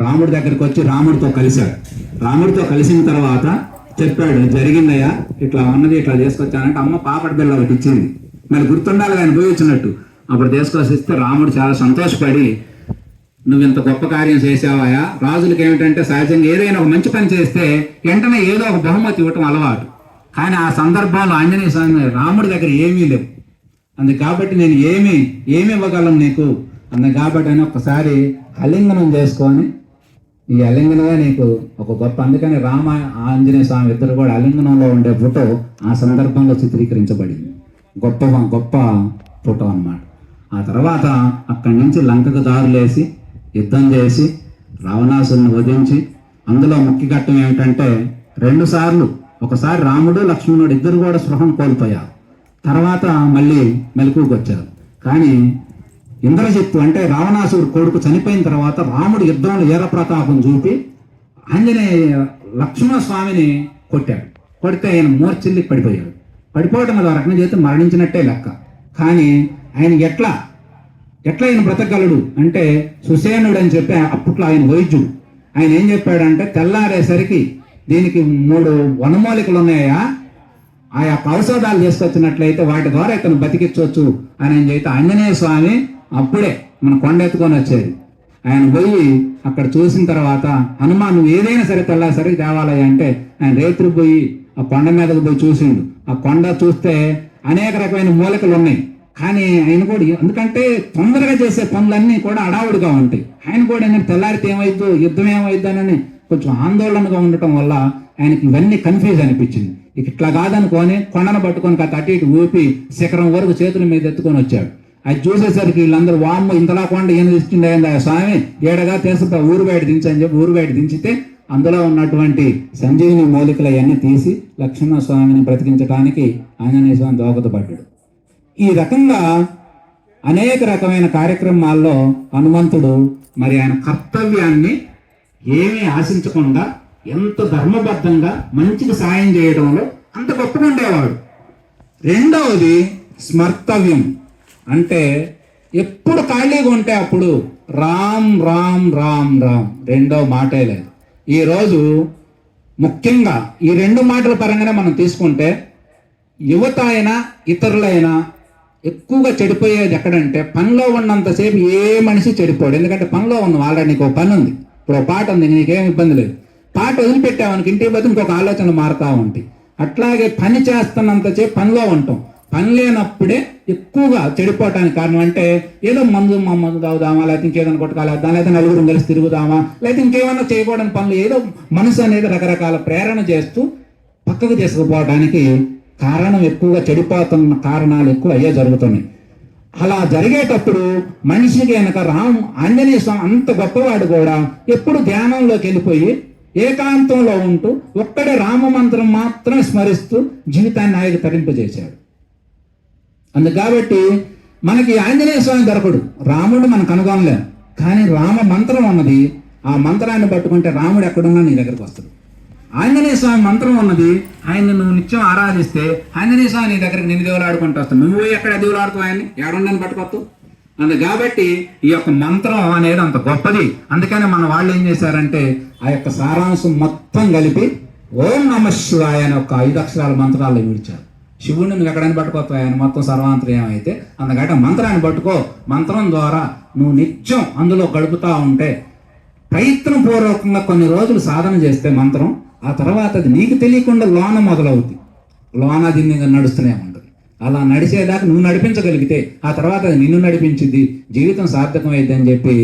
రాముడి దగ్గరికి వచ్చి రాముడితో కలిశాడు. రాముడితో కలిసిన తర్వాత చెప్పాడు, జరిగిందయ్యా ఇట్లా ఉన్నది, ఇట్లా తీసుకొచ్చానంటే అమ్మ పాపడి బిళ్ళ ఒకటి ఇచ్చింది. మరి గుర్తుండాలి ఆయన పోయి వచ్చినట్టు. అప్పుడు తీసుకొచ్చి ఇస్తే రాముడు చాలా సంతోషపడి, నువ్వు ఇంత గొప్ప కార్యం చేసావాయా. రాజులకి ఏమిటంటే సహజంగా ఏదైనా ఒక మంచి పని చేస్తే వెంటనే ఏదో ఒక బహుమతి ఇవ్వటం అలవాటు. కానీ ఆ సందర్భంలో ఆంజనేయ స్వామి రాముడి దగ్గర ఏమీ లేవు. అందుకు కాబట్టి నేను ఏమి ఇవ్వగలను నీకు అందుకు కాబట్టి అని ఒక్కసారి అలింగనం చేసుకొని, ఈ అలింగనమే నీకు ఒక గొప్ప, అందుకని రామ ఆంజనేయ స్వామి ఇద్దరు కూడా అలింగనంలో ఉండే ఫోటో ఆ సందర్భంలో చిత్రీకరించబడింది. గొప్ప ఫోటో అన్నమాట. ఆ తర్వాత అక్కడి నుంచి లంకకు దారులేసి యుద్ధం చేసి రావణాసురుని వధించి, అందులో ముఖ్య ఘట్టం ఏమిటంటే 2 సార్లు, ఒకసారి రాముడు లక్ష్మణుడు ఇద్దరు కూడా స్పృహం కోల్పోయారు. తర్వాత మళ్ళీ మెలకువకు వచ్చారు. కానీ ఇంద్రజిత్తు అంటే రావణాసురుడు కొడుకు చనిపోయిన తర్వాత రాముడు యుద్ధంలో వీరప్రతాపం చూపి ఆంజనేయ లక్ష్మణ స్వామిని కొట్టాడు. కొడితే ఆయన మూర్ఛిల్లి పడిపోయాడు. పడిపోవడం వల్ల రకం చేస్తే మరణించినట్టే లెక్క. కానీ ఆయన ఎట్లా ఆయన బ్రతకగలడు అంటే సుసేనుడు అని చెప్పి అప్పట్లో ఆయన వైద్యుడు. ఆయన ఏం చెప్పాడంటే, తెల్లారేసరికి దీనికి 3 వనమూలికలు ఉన్నాయా, ఆ యొక్క ఔషధాలు తీసుకొచ్చినట్లయితే వాటి ద్వారా ఇతను బతికించవచ్చు అని చెప్తే ఆంజనేయ స్వామి అప్పుడే మన కొండ ఎత్తుకొని వచ్చేది. ఆయన పోయి అక్కడ చూసిన తర్వాత, హనుమాన్ నువ్వు ఏదైనా సరే తెల్లారేసరికి తేవాలయ్య అంటే ఆయన రేత్రి పోయి ఆ కొండ మీదకు పోయి చూసిండు. ఆ కొండ చూస్తే అనేక రకమైన మూలికలు ఉన్నాయి. కానీ ఆయన కూడా, ఎందుకంటే తొందరగా చేసే పనులన్నీ కూడా అడావుడిగా ఉంటాయి. ఆయన కూడా ఏంటంటే తెల్లారితే ఏమైద్దు, యుద్ధం ఏమైద్దానని కొంచెం ఆందోళనగా ఉండటం వల్ల ఆయనకి ఇవన్నీ కన్ఫ్యూజ్ అనిపించింది. ఇట్లా కాదనుకొని కొండను పట్టుకొని అటు ఇటు ఊపి శిఖరం వరకు చేతుల మీద ఎత్తుకొని వచ్చాడు. అది చూసేసరికి వీళ్ళందరూ వామ్మ ఇంతలా కొండ ఏం తెచ్చిండే స్వామి ఏడగా తెలుసు ఊరు బయట దించని చెప్పి ఊరు బయట దించితే అందులో ఉన్నటువంటి సంజీవిని మూలికలు అవన్నీ తీసి లక్ష్మణ స్వామిని బ్రతికించడానికి ఆంజనేయ స్వామి దోహదపడ్డాడు. ఈ రకంగా అనేక రకమైన కార్యక్రమాల్లో హనుమంతుడు మరి ఆయన కర్తవ్యాన్ని ఏమీ ఆశించకుండా ఎంత ధర్మబద్ధంగా మంచికి సాయం చేయడంలో అంత గొప్పగా ఉండేవాడు. రెండవది స్మర్తవ్యం, అంటే ఎప్పుడు ఖాళీగా ఉంటే అప్పుడు రామ్ రామ్ రామ్ రామ్, రెండో మాటే లేదు. ఈరోజు ముఖ్యంగా ఈ 2 మాటల పరంగానే మనం తీసుకుంటే యువత అయినా ఇతరులైనా ఎక్కువగా చెడిపోయేది ఎక్కడంటే, పనిలో ఉన్నంతసేపు ఏ మనిషి చెడిపోడు. ఎందుకంటే పనిలో ఉన్నాం, ఆల్రెడీ నీకు పని ఉంది, ఇప్పుడు పాట ఉంది, నీకేం ఇబ్బంది లేదు. పాట వదిలిపెట్టామనుకు ఇంటికి పోతే ఇంకొక ఆలోచనలు మారుతూ ఉంటాయి. అట్లాగే పని చేస్తున్నంతసేపు పనిలో ఉంటాం. పని లేనప్పుడే ఎక్కువగా చెడిపోవటానికి కారణం అంటే ఏదో మందు తాగుదామా, లేకపోతే ఇంకేదైనా కొట్టుకోలేద్దాం, లేకపోతే నలుగురు కలిసి తిరుగుదామా, లేకపోతే ఇంకేమన్నా చేయకూడని పనులు, ఏదో మనసు అనేది రకరకాల ప్రేరణ చేస్తూ పక్కకు తీసుకుపోవడానికి కారణం, ఎక్కువగా చెడిపోతున్న కారణాలు ఎక్కువ అయ్యే జరుగుతున్నాయి. అలా జరిగేటప్పుడు మనిషికి వెనక ఆంజనేయ స్వామి అంత గొప్పవాడు కూడా ఎప్పుడు ధ్యానంలోకి వెళ్ళిపోయి ఏకాంతంలో ఉంటూ ఒక్కడే రామమంత్రం మాత్రమే స్మరిస్తూ జీవితాన్ని ఆయన తరింపజేశాడు. అందుకు కాబట్టి మనకి ఆంజనేయ స్వామి దొరకడు, రాముడు మనకు కనుగొనలేం. కానీ రామ మంత్రం ఉన్నది, ఆ మంత్రాన్ని పట్టుకుంటే రాముడు ఎక్కడున్నా నీ దగ్గరకు వస్తాడు. ఆంజనేయ స్వామి మంత్రం ఉన్నది, ఆయన్ని నువ్వు నిత్యం ఆరాధిస్తే ఆంజనేయ స్వామి నీ దగ్గరికి నిన్ను దేవులు ఆడుకుంటూ వస్తావు. నువ్వు ఎక్కడ దేవులు ఆడుతావు, ఆయన్ని ఏడుండని పట్టుకోవచ్చు. అందుకు కాబట్టి ఈ యొక్క మంత్రం అనేది అంత గొప్పది. అందుకని మన వాళ్ళు ఏం చేశారంటే ఆ యొక్క సారాంశం మొత్తం కలిపి ఓం నమ శివాయ అనే ఒక 5 అక్షరాల మంత్రాలు విడిచారు. శివుడిని నువ్వు ఎక్కడైనా పట్టుకోవచ్చు, ఆయన మొత్తం సర్వాంతర్యం అయితే. అందుకంటే మంత్రాన్ని పట్టుకో, మంత్రం ద్వారా నువ్వు నిత్యం అందులో గడుపుతూ ఉంటే, ప్రయత్నపూర్వకంగా కొన్ని రోజులు సాధన చేస్తే మంత్రం, ఆ తర్వాత అది నీకు తెలియకుండా లోన మొదలవుతుంది, లోన దీన్ని నడుస్తూనే ఉంటుంది. అలా నడిచేదాకా నువ్వు నడిపించగలిగితే ఆ తర్వాత అది నిన్ను నడిపించింది, జీవితం సార్థకమైంది అని చెప్పి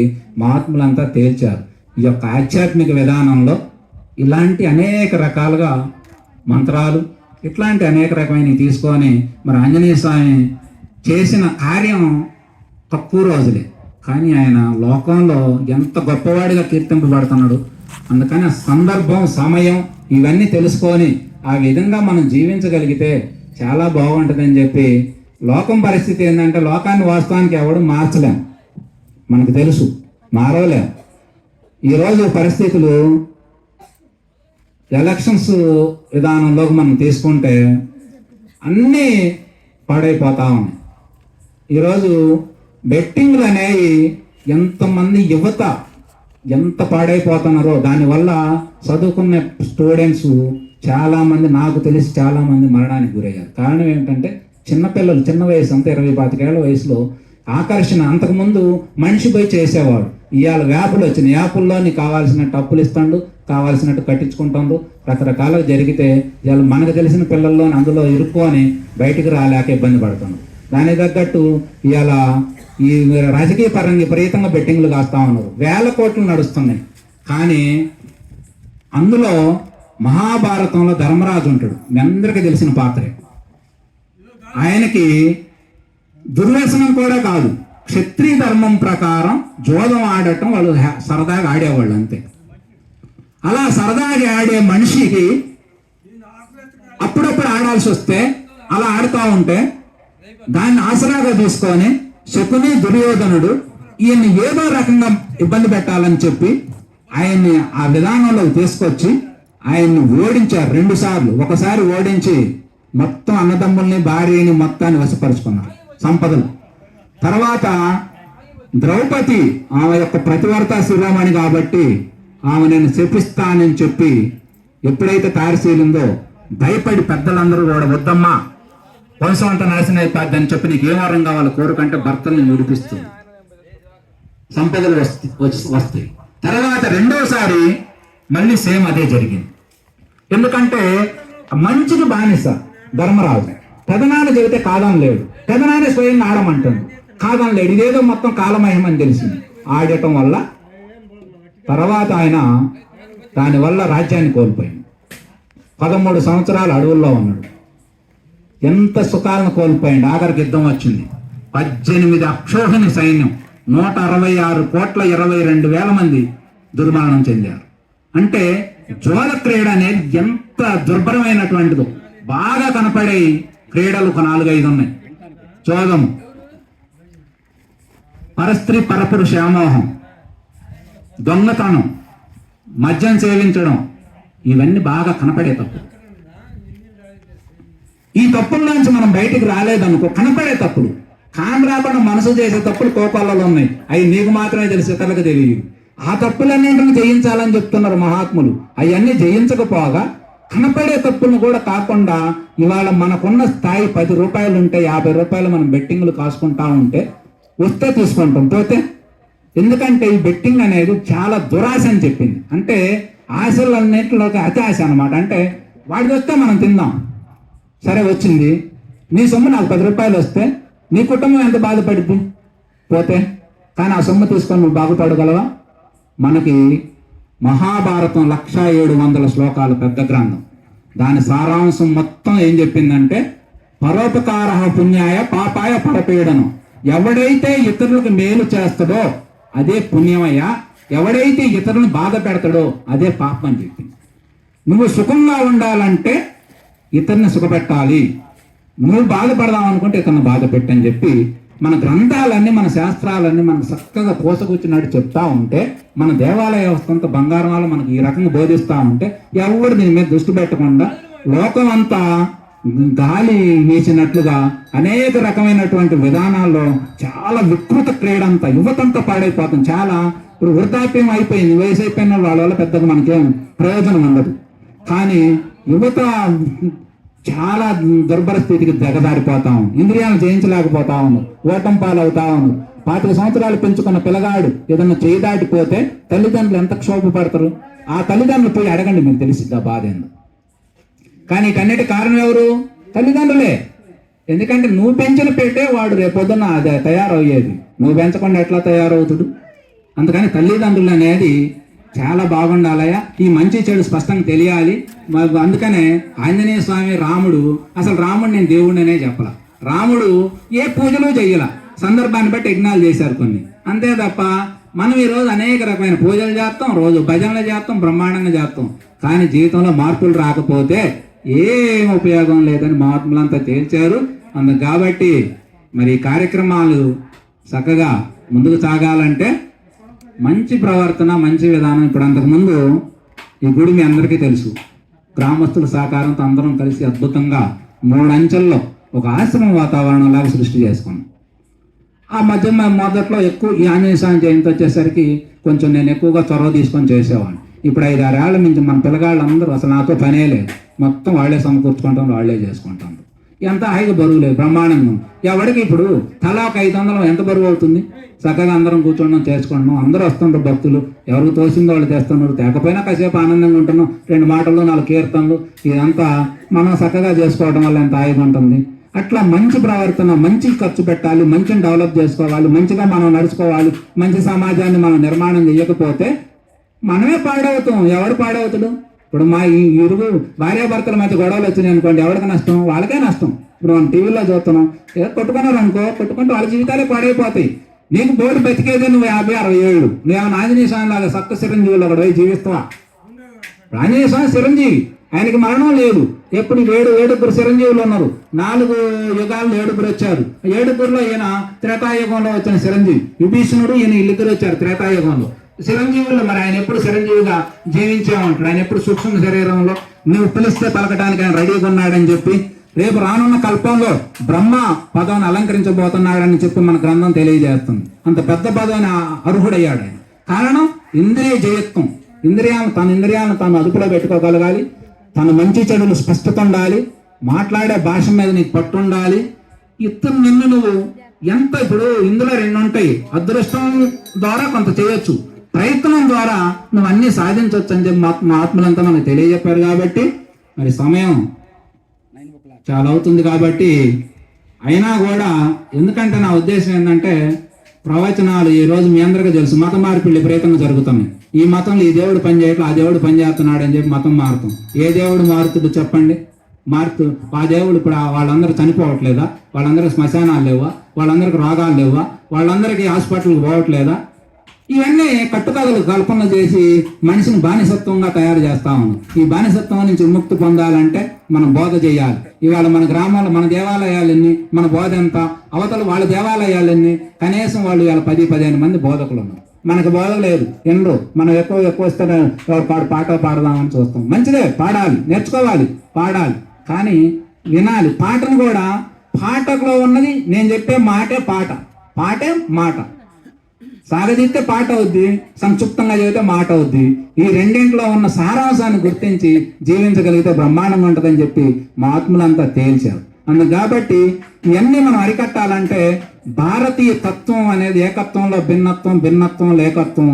మహాత్ములంతా తేల్చారు. ఈ యొక్క ఆధ్యాత్మిక విధానంలో ఇలాంటి అనేక రకాలుగా మంత్రాలు, ఇట్లాంటి అనేక రకమైనవి తీసుకొని మరి ఆంజనేయ స్వామి చేసిన కార్యం తక్కువ రోజులే, కానీ ఆయన లోకంలో ఎంత గొప్పవాడిగా కీర్తింపబడుతున్నాడు. అందుకని సందర్భం, సమయం ఇవన్నీ తెలుసుకొని ఆ విధంగా మనం జీవించగలిగితే చాలా బాగుంటుందని చెప్పి, లోకం పరిస్థితి ఏంటంటే లోకాన్ని వాస్తవానికి ఎవడు మార్చలేం, మనకు తెలుసు, మారవలేం. ఈరోజు పరిస్థితులు ఎలక్షన్స్ విధానంలోకి మనం తీసుకుంటే అన్నీ పాడైపోతా ఉన్నాయి. ఈరోజు బెట్టింగ్లు అనేవి ఎంతమంది యువత ఎంత పాడైపోతున్నారో. దానివల్ల చదువుకున్న స్టూడెంట్స్ చాలామంది, నాకు తెలిసి చాలామంది మరణానికి గురయ్యారు. కారణం ఏంటంటే చిన్నపిల్లలు, చిన్న వయసు, అంతా 20-25 వయసులో ఆకర్షణ. అంతకుముందు మనిషి పోయి చేసేవాడు, ఇవాళ యాప్లు వచ్చినాయి. యాప్ల్లో నీకు కావాల్సినట్టు అప్పులు ఇస్తాడు, కావాల్సినట్టు కట్టించుకుంటాడు. రకరకాలుగా జరిగితే ఇవాళ మనకు తెలిసిన పిల్లల్లో అందులో ఇరుక్కొని బయటికి రాలేక ఇబ్బంది పడుతున్నాం. దానికి తగ్గట్టు ఇవాళ ఈ రాజకీయ పరంగా విపరీతంగా బెట్టింగ్లు కాస్తా ఉన్నారు, వేల కోట్లు నడుస్తున్నాయి. కానీ అందులో మహాభారతంలో ధర్మరాజు ఉంటాడు, మీ అందరికీ తెలిసిన పాత్రే. ఆయనకి దుర్వ్యసనం కూడా కాదు, క్షత్రియ ధర్మం ప్రకారం జోదం ఆడటం వాళ్ళు సరదాగా ఆడేవాళ్ళు అంతే. అలా సరదాగా ఆడే మనిషికి అప్పుడప్పుడు ఆడాల్సి వస్తే అలా ఆడుతూ ఉంటే దాన్ని ఆసరాగా తీసుకొని శకుని, దుర్యోధనుడు ఈయన్ని ఏదో రకంగా ఇబ్బంది పెట్టాలని చెప్పి ఆయన్ని ఆ విధానంలోకి తీసుకొచ్చి ఆయన్ని ఓడించారు 2 సార్లు. ఒకసారి ఓడించి మొత్తం అన్నదమ్ముల్ని, భార్యని మొత్తాన్ని వశపరుచుకున్నారు, సంపదలు. తర్వాత ద్రౌపది ఆమె యొక్క ప్రతివర్త శిరోమణి కాబట్టి ఆమె నేను శపిస్తానని చెప్పి ఎప్పుడైతే తారశీలిందో భయపడి పెద్దలందరూ కూడా వద్దమ్మా వంశం అంతా నాశనం అయిపోద్దని చెప్పి నీకు ఏ వారం కావాలి కోరుకంటే భర్తల్ని నిరూపిస్తుంది, సంపదలు వస్తాయి. తర్వాత రెండోసారి మళ్ళీ సేమ్ అదే జరిగింది. ఎందుకంటే మంచికి బానిస ధర్మరాజు. పెదనాన్న చెబితే కాదని లేడు, పెదనాన్న స్వయంగా ఆడమంటుంది, కాదని లేడు. ఇదేదో మొత్తం కాలమహిమని తెలిసింది ఆడటం వల్ల. తర్వాత ఆయన దానివల్ల రాజ్యాన్ని కోల్పోయింది. 13 సంవత్సరాలు అడవుల్లో ఉన్నాడు, ఎంత సుఖాలను కోల్పోయింది. ఆఖరికి యుద్ధం వచ్చింది, 18 అక్షోహిణి సైన్యం, 166,22,000 మంది దుర్మరణం చెందారు. అంటే జోల క్రీడ అనేది ఎంత దుర్భరమైనటువంటిదో. బాగా కనపడే క్రీడలు ఒక 4-5 ఉన్నాయి. జోగము, పరస్త్రీ పరపురుష వ్యామోహం, దొంగతనం, మద్యం సేవించడం, ఇవన్నీ బాగా కనపడే తప్పు. ఈ తప్పుల్లోంచి మనం బయటికి రాలేదనుకో, కనపడే తప్పులు, కామరాపణ మనసు చేసే తప్పులు కోపాలలో ఉన్నాయి, అవి నీకు మాత్రమే తెలిసి ఇతరులకు తెలియదు. ఆ తప్పులన్నింటిని జయించాలని చెప్తున్నారు మహాత్ములు. అవన్నీ జయించకపోగా కనపడే తప్పులను కూడా కాకుండా ఇవాళ మనకున్న స్థాయి 10 రూపాయలు ఉంటే 50 రూపాయలు మనం బెట్టింగ్లు కాసుకుంటా ఉంటే వస్తే తీసుకుంటాం, పోతే. ఎందుకంటే ఈ బెట్టింగ్ అనేది చాలా దురాశ అని చెప్పింది. అంటే ఆశలన్నింటిలోకి అతి ఆశ అనమాట. అంటే వాడికి వస్తే మనం తిందాం, సరే వచ్చింది, నీ సొమ్ము నాకు 10 రూపాయలు వస్తే నీ కుటుంబం ఎంత బాధపడింది పోతే. కానీ ఆ సొమ్ము తీసుకొని నువ్వు బాగుపడగలవా? మనకి మహాభారతం 1700 శ్లోకాలు పెద్ద గ్రంథం. దాని సారాంశం మొత్తం ఏం చెప్పిందంటే పరోపకార పుణ్యాయ పాపాయ పరపీడనం. ఎవడైతే ఇతరులకు మేలు చేస్తాడో అదే పుణ్యమయ్యా, ఎవడైతే ఇతరులను బాధ పెడతాడో అదే పాపం అని చెప్పింది. నువ్వు సుఖంగా ఉండాలంటే ఇతరుని సుఖపెట్టాలి, నువ్వు బాధపడదాం అనుకుంటే ఇతరుని బాధ పెట్టని చెప్పి మన గ్రంథాలన్నీ, మన శాస్త్రాలన్నీ మనకు చక్కగా పోసకొచ్చినట్టు చెప్తా ఉంటే, మన దేవాలయ వ్యవస్థ అంతా బంగారాలు మనకు ఈ రకంగా బోధిస్తూ ఉంటే ఎవరు దీని మీద దృష్టి పెట్టకుండా లోకం అంతా గాలి వీసినట్లుగా అనేక రకమైనటువంటి విధానాల్లో చాలా వికృత క్రీడ అంతా యువతంతా పాడైపోతుంది. చాలా ఇప్పుడు వృద్ధాప్యం అయిపోయింది, వయసు అయిపోయిన వాళ్ళ వల్ల పెద్దగా మనకేం ప్రయోజనం ఉండదు. కానీ యువత చాలా దుర్భర స్థితికి దిగజారిపోతా ఉంది, ఇంద్రియాలను జయించలేకపోతా ఉన్నాం, ఓటం పాలవుతా ఉన్నాం. 25 సంవత్సరాలు పెంచుకున్న పిల్లగాడు ఏదన్నా చేయి దాటిపోతే తల్లిదండ్రులు ఎంత క్షోభపడతారు. ఆ తల్లిదండ్రులు పోయి అడగండి, మీకు తెలిసిద్దా బాధ ఏందో. కానీ కన్నిటి కారణం ఎవరు? తల్లిదండ్రులే. ఎందుకంటే నువ్వు పెంచిన పెట్టే వాడు రేపొద్దున అదే తయారయ్యేది, నువ్వు పెంచకుండా ఎట్లా తయారవుతుడు. అందుకని తల్లిదండ్రులు అనేది చాలా బాగుండాలయ్యా, ఈ మంచి చెడు స్పష్టంగా తెలియాలి. అందుకనే ఆంజనేయ స్వామి, రాముడు, అసలు రాముడు నేను దేవుడినే చెప్పాల, రాముడు ఏ పూజలు చెయ్యాల, సందర్భాన్ని బట్టి యజ్ఞాలు చేశారు కొన్ని, అంతే తప్ప మనం ఈరోజు అనేక రకమైన పూజలు చేస్తాం, రోజు భజనలు చేస్తాం, బ్రహ్మాండంగా చేస్తాం. కానీ జీవితంలో మార్పులు రాకపోతే ఏం ఉపయోగం లేదని మహాత్ములంతా తేల్చారు. కాబట్టి మరి ఈ కార్యక్రమాలు చక్కగా ముందుకు సాగాలంటే మంచి ప్రవర్తన, మంచి విధానం. ఇప్పుడు అంతకుముందు ఈ గుడి మీ అందరికీ తెలుసు, గ్రామస్తుల సహకారంతో అందరం కలిసి అద్భుతంగా 3 అంచెల్లో ఒక ఆశ్రమ వాతావరణంలాగా సృష్టి చేసుకున్నాం. ఆ మధ్య మొదట్లో ఎక్కువ ఈ ఆంజనేయ స్వామి జయంతి వచ్చేసరికి కొంచెం నేను ఎక్కువగా చొరవ తీసుకొని చేసేవాడిని. ఇప్పుడు 5-6 ఏళ్ళ నుంచి మన పిల్లగాళ్ళందరూ అసలు నాతో పనే లేదు, మొత్తం వాళ్ళే సమకూర్చుకుంటాం, వాళ్ళే చేసుకుంటాం. ఎంత హాయిగా బరువు లేదు, బ్రహ్మాండంగా. ఎవరికి ఇప్పుడు తలా ఒక 500 ఎంత బరువు అవుతుంది? చక్కగా అందరం కూర్చోండం, చేసుకుంటున్నాం, అందరూ వస్తుంటారు భక్తులు, ఎవరికి తోసిందో వాళ్ళు చేస్తున్నారు, తేకపోయినా కాసేపు ఆనందంగా ఉంటున్నాం, 2 మాటలు 4 కీర్తనలు, ఇదంతా మనం చక్కగా చేసుకోవడం వల్ల ఎంత హాయిగా ఉంటుంది. అట్లా మంచి ప్రవర్తన, మంచి ఖర్చు పెట్టాలి, మంచిని డెవలప్ చేసుకోవాలి, మంచిగా మనం నడుచుకోవాలి. మంచి సమాజాన్ని మనం నిర్మాణం చేయకపోతే మనమే పాడవుతాం. ఎవడు పాడవుతాడు? ఇప్పుడు మా ఈ ఇరుగు భార్యాభర్తల మధ్య గొడవలు వచ్చినాయి అనుకోండి, ఎవరికి నష్టం? వాళ్ళకే నష్టం. ఇప్పుడు మనం టీవీలో చూస్తున్నాం, ఏదో కొట్టుకున్నారు అనుకో, కొట్టుకుంటే వాళ్ళ జీవితాలే పాడైపోతాయి. నీకు బోర్డు బతికేదే నువ్వు 50-60 ఏళ్ళు, నువ్వు ఆంజనేయ స్వామి లాగా సక్క చిరంజీవులు ఒకటి పోయి జీవిస్తావా? ఆంజనేయ స్వామి చిరంజీవి, ఆయనకి మరణం లేదు. ఎప్పుడు 7 చిరంజీవులు ఉన్నారు, 4 యుగాల్లో 7 వచ్చారు. 7లో ఈయన త్రేతాయుగంలో వచ్చిన చిరంజీవి విభీషణుడు, ఈయన వీళ్ళిద్దరు వచ్చారు త్రేతాయుగంలో. చిరంజీవుల్లో మరి ఆయన ఎప్పుడు చిరంజీవిగా జీవించామంటాడు. ఆయన ఎప్పుడు సూక్ష్మ శరీరంలో నువ్వు పిలిస్తే పలకటానికి ఆయన రెడీగా ఉన్నాడని చెప్పి, రేపు రానున్న కల్పంలో బ్రహ్మ పదవిని అలంకరించబోతున్నాడని చెప్పి మన గ్రంథం తెలియజేస్తుంది. అంత పెద్ద పదవిని అర్హుడయ్యాడు ఆయన. కారణం ఇంద్రియ జయత్వం. తన ఇంద్రియాలను తాను అదుపులో పెట్టుకోగలగాలి, తన మంచి చెడులు స్పష్టత ఉండాలి, మాట్లాడే భాష మీద నీకు పట్టు ఉండాలి. ఇతను నిన్ను నువ్వు ఎంత, ఇప్పుడు ఇందులో 2 ఉంటాయి, అదృష్టం ద్వారా కొంత చేయొచ్చు, ప్రయత్నం ద్వారా నువ్వు అన్ని సాధించవచ్చు అని చెప్పి మా ఆత్మలంతా మనకు తెలియజెప్పారు. కాబట్టి మరి సమయం చాలా అవుతుంది కాబట్టి, అయినా కూడా, ఎందుకంటే నా ఉద్దేశం ఏంటంటే, ప్రవచనాలు ఈ రోజు మీ అందరికీ తెలుసు, మత మార్పిడి విపరీతంగా జరుగుతున్నాయి. ఈ మతంలో ఈ దేవుడు పని చేయట్లేదు, ఆ దేవుడు పని చేస్తున్నాడు అని చెప్పి మతం మారుతాం. ఏ దేవుడు మారుతుడు చెప్పండి? ఆ దేవుడు ఇప్పుడు వాళ్ళందరూ చనిపోవట్లేదా? వాళ్ళందరికీ శ్మశానాలు లేవా? వాళ్ళందరికీ రోగాలు లేవా? వాళ్ళందరికీ హాస్పిటల్కి పోవట్లేదా? ఇవన్నీ కట్టుకథలు కల్పన చేసి మనిషిని బానిసత్వంగా తయారు చేస్తా ఉన్నాం. ఈ బానిసత్వం నుంచి విముక్తి పొందాలంటే మనం బోధ చేయాలి. ఇవాళ మన గ్రామాల్లో మన దేవాలయాలన్నీ, మన బోధ ఎంత, అవతల వాళ్ళ దేవాలయాలన్నీ కనీసం వాళ్ళు ఇవాళ 10-15 మంది బోధకులు ఉన్నారు. మనకు బోధ లేదు, ఎండ్రు మనం ఎక్కువ వస్తే పాట పాడదామని చూస్తాం. మంచిదే, పాడాలి, నేర్చుకోవాలి, పాడాలి, కానీ వినాలి. పాటను కూడా, పాటలో ఉన్నది నేను చెప్పే మాటే పాట, పాటే మాట. సాగదీస్తే పాట అవుద్ది, సంక్షిప్తంగా చదివితే మాట అవుద్ది. ఈ రెండింటిలో ఉన్న సారాంశాన్ని గుర్తించి జీవించగలిగితే బ్రహ్మాండంగా ఉంటుందని చెప్పి మా ఆత్మలంతా తేల్చారు. కాబట్టి ఇవన్నీ మనం అరికట్టాలంటే భారతీయ తత్వం అనేది ఏకత్వంలో భిన్నత్వం, భిన్నత్వం ఏకత్వం,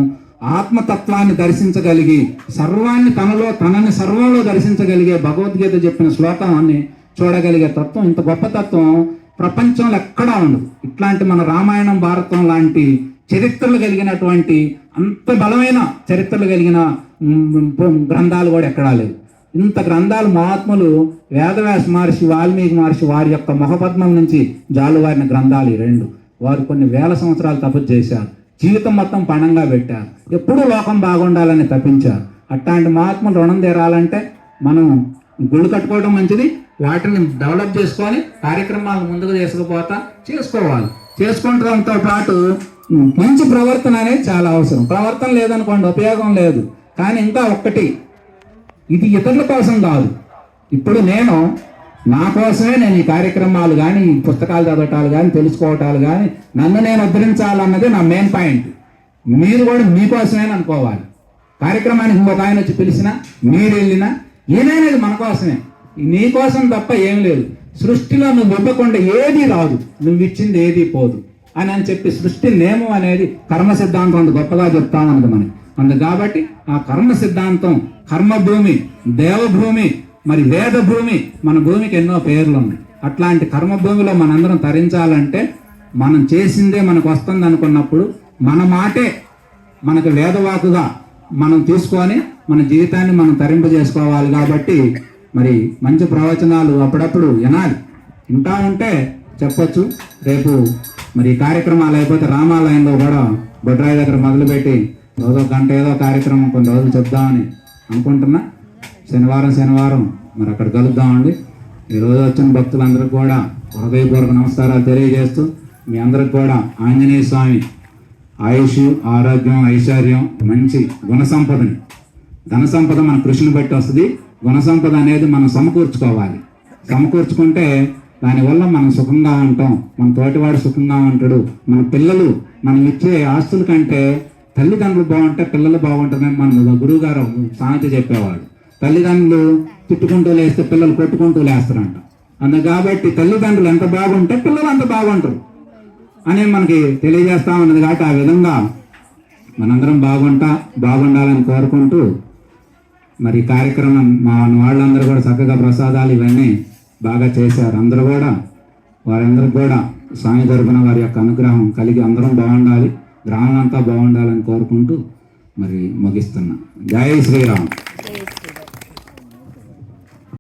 ఆత్మతత్వాన్ని దర్శించగలిగి సర్వాన్ని తనని సర్వంలో దర్శించగలిగే భగవద్గీత చెప్పిన శ్లోకాన్ని చూడగలిగే తత్వం, ఇంత గొప్ప తత్వం ప్రపంచంలో ఎక్కడా ఉండదు. ఇట్లాంటి మన రామాయణం, భారతం లాంటి చరిత్రలు కలిగినటువంటి, అంత బలమైన చరిత్రలు కలిగిన గ్రంథాలు కూడా ఎక్కడా లేవు. ఇంత గ్రంథాలు మహాత్ములు వేదవ్యాస మహర్షి, వాల్మీకి మహర్షి వారి యొక్క ముఖపద్మం నుంచి జాలువారిన గ్రంథాలు ఈ 2. వారు కొన్ని వేల సంవత్సరాలు తపస్సు చేశారు, జీవితం మొత్తం పణంగా పెట్టారు, ఎప్పుడూ లోకం బాగుండాలని తప్పించారు. అట్లాంటి మహాత్ములు రుణం తీరాలంటే మనం గుళ్ళు కట్టుకోవడం మంచిది, వాటిని డెవలప్ చేసుకొని కార్యక్రమాలు ముందుకు చేసుకోవాలి. చేసుకోవడంతో పాటు మంచి ప్రవర్తన అనేది చాలా అవసరం. ప్రవర్తన లేదనుకోండి ఉపయోగం లేదు. కానీ ఇంకా ఒక్కటి, ఇది ఇతరుల కోసం కాదు. ఇప్పుడు నా కోసమే నేను ఈ కార్యక్రమాలు కానీ, ఈ పుస్తకాలు చదవటాలు కానీ, తెలుసుకోవటాలు కానీ, నన్ను నేను ఉద్ధరించాలన్నది నా మెయిన్ పాయింట్. మీరు కూడా మీకోసమే అనుకోవాలి. కార్యక్రమానికి ఇంకొక ఆయన వచ్చి పిలిచినా, మీరు వెళ్ళినా, ఏదైనా మన కోసమే, నీ కోసం తప్ప ఏం లేదు. సృష్టిలో నువ్వు ఇవ్వకుండా ఏది రాదు, నువ్వు ఇచ్చింది ఏది పోదు అని చెప్పి సృష్టి నియమం అనేది కర్మ సిద్ధాంతం అంత గొప్పగా చెప్తామన్నది మనకి. కాబట్టి ఆ కర్మ సిద్ధాంతం, కర్మభూమి, దేవభూమి, మరి వేదభూమి, మన భూమికి ఎన్నో పేర్లు ఉన్నాయి. అట్లాంటి కర్మభూమిలో మనందరం తరించాలంటే మనం చేసిందే మనకు వస్తుంది అనుకున్నప్పుడు మన మాటే మనకు వేదవాకుగా మనం తీసుకొని మన జీవితాన్ని మనం తరింపజేసుకోవాలి. కాబట్టి మరి మంచి ప్రవచనాలు అప్పుడప్పుడు వినాలి, వింటా ఉంటే చెప్పొచ్చు. రేపు మరి కార్యక్రమాలు అయిపోతే రామాలయంలో కూడా బొడ్రాయి దగ్గర మొదలుపెట్టి రోజు గంట ఏదో కార్యక్రమం కొన్ని రోజులు చెప్దామని అనుకుంటున్నా. శనివారం మరి అక్కడ కలుద్దామండి. ఈరోజు వచ్చిన భక్తులందరికీ కూడా హృదయపూర్వక నమస్కారాలు తెలియజేస్తూ, మీ అందరికి కూడా ఆంజనేయ స్వామి ఆయుష్, ఆరోగ్యం, ఐశ్వర్యం, మంచి గుణ సంపదని, ధన సంపద మన కృషిని బట్టి వస్తుంది. గుణ సంపద అనేది మనం సమకూర్చుకోవాలి. సమకూర్చుకుంటే దానివల్ల మనం సుఖంగా ఉంటాం, మన తోటివాడు సుఖంగా ఉంటాడు. మన పిల్లలు మనం ఇచ్చే ఆస్తుల కంటే తల్లిదండ్రులు బాగుంటే పిల్లలు బాగుంటుందని మన గురువు గారు సామెత చెప్పేవాడు. తల్లిదండ్రులు తిట్టుకుంటూ లేస్తే పిల్లలు కొట్టుకుంటూ లేస్తారంట. కాబట్టి తల్లిదండ్రులు ఎంత బాగుంటే పిల్లలు అంత బాగుంటారు అని మనకి తెలియజేస్తా ఉన్నది. కాబట్టి ఆ విధంగా మనందరం బాగుండాలని కోరుకుంటూ మరి కార్యక్రమం మా వాళ్ళందరూ కూడా చక్కగా ప్రసాదాలు ఇవన్నీ బాగా చేశారు. అందరూ కూడా వారందరికి కూడా స్వామి తరపున వారి యొక్క అనుగ్రహం కలిగి అందరం బాగుండాలి, గ్రామం అంతా బాగుండాలని కోరుకుంటూ మరి ముగిస్తున్నా. జై శ్రీరామ్.